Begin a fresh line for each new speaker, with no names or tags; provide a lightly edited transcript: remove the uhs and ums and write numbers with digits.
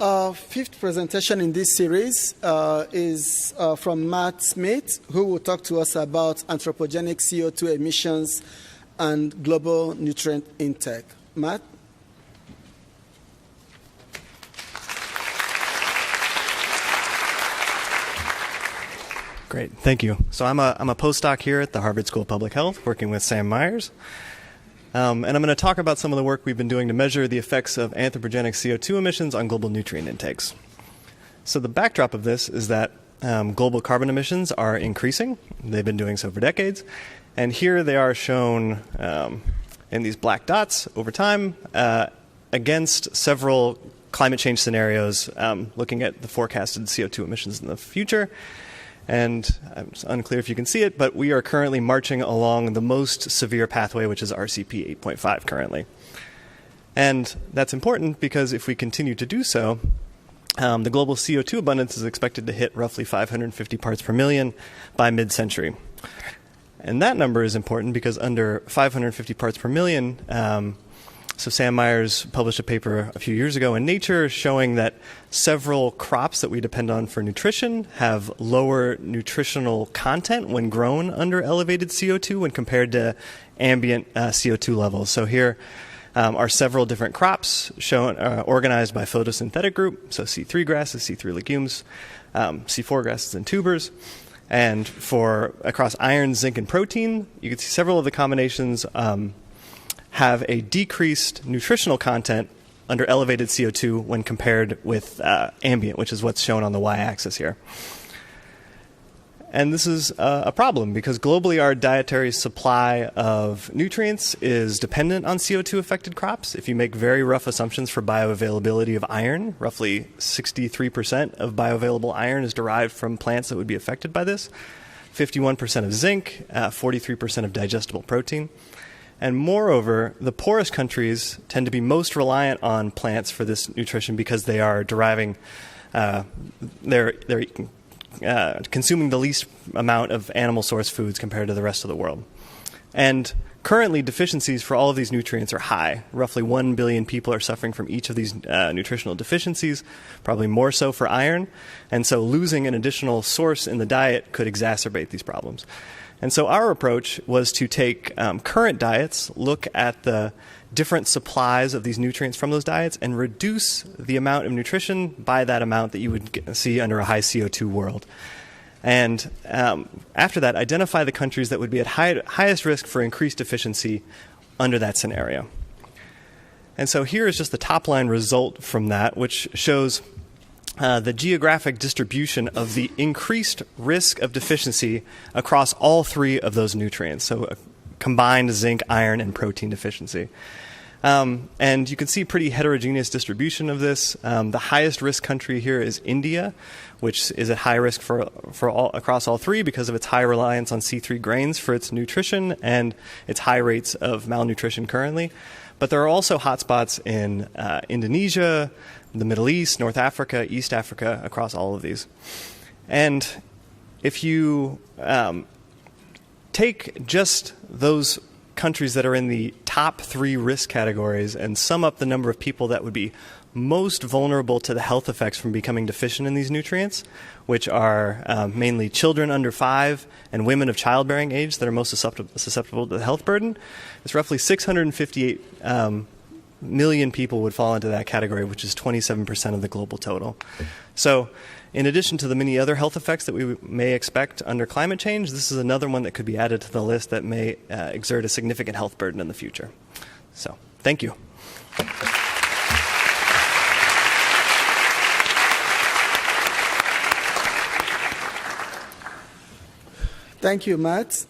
our fifth presentation in this series is from Matt Smith, who will talk to us about anthropogenic CO2 emissions and global nutrient intake. Matt?
Great, thank you. So I'm a postdoc here at the Harvard School of Public Health, working with Sam Myers. And I'm going to talk about some of the work we've been doing to measure the effects of anthropogenic CO2 emissions on global nutrient intakes. So the backdrop of this is that global carbon emissions are increasing. They've been doing so for decades. And here they are shown in these black dots over time against several climate change scenarios, looking at the forecasted CO2 emissions in the future. And it's unclear if you can see it, but we are currently marching along the most severe pathway, which is RCP 8.5 currently. And that's important because if we continue to do so, the global CO2 abundance is expected to hit roughly 550 parts per million by mid-century. And that number is important because under 550 parts per million, so Sam Myers published a paper a few years ago in Nature showing that several crops that we depend on for nutrition have lower nutritional content when grown under elevated CO2 when compared to ambient CO2 levels. So here are several different crops shown organized by photosynthetic group, so C3 grasses, C3 legumes, C4 grasses and tubers. And for across iron, zinc, and protein, you can see several of the combinations have a decreased nutritional content under elevated CO2 when compared with ambient, which is what's shown on the y-axis here. And this is a problem because globally our dietary supply of nutrients is dependent on CO2-affected crops. If you make very rough assumptions for bioavailability of iron, roughly 63% of bioavailable iron is derived from plants that would be affected by this, 51% of zinc, 43% of digestible protein. And moreover, the poorest countries tend to be most reliant on plants for this nutrition because they are deriving, they're consuming the least amount of animal source foods compared to the rest of the world. And currently, deficiencies for all of these nutrients are high. Roughly 1 billion people are suffering from each of these nutritional deficiencies, probably more so for iron. And so losing an additional source in the diet could exacerbate these problems. And so our approach was to take current diets, look at the different supplies of these nutrients from those diets, and reduce the amount of nutrition by that amount that you would see under a high CO2 world. And after that, identify the countries that would be at highest risk for increased deficiency under that scenario. And so here is just the top-line result from that, which shows the geographic distribution of the increased risk of deficiency across all three of those nutrients, so a combined zinc, iron, and protein deficiency. And you can see pretty heterogeneous distribution of this. The highest risk country here is India, which is at high risk across all three because of its high reliance on C3 grains for its nutrition and its high rates of malnutrition currently. But there are also hotspots in Indonesia, the Middle East, North Africa, East Africa, across all of these. And if you take just those countries that are in the top three risk categories and sum up the number of people that would be most vulnerable to the health effects from becoming deficient in these nutrients, which are mainly children under 5 and women of childbearing age that are most susceptible to the health burden, it's roughly 658 million people would fall into that category, which is 27% of the global total. So in addition to the many other health effects that we may expect under climate change, this is another one that could be added to the list that may exert a significant health burden in the future. So thank you.
Thank you, Matt.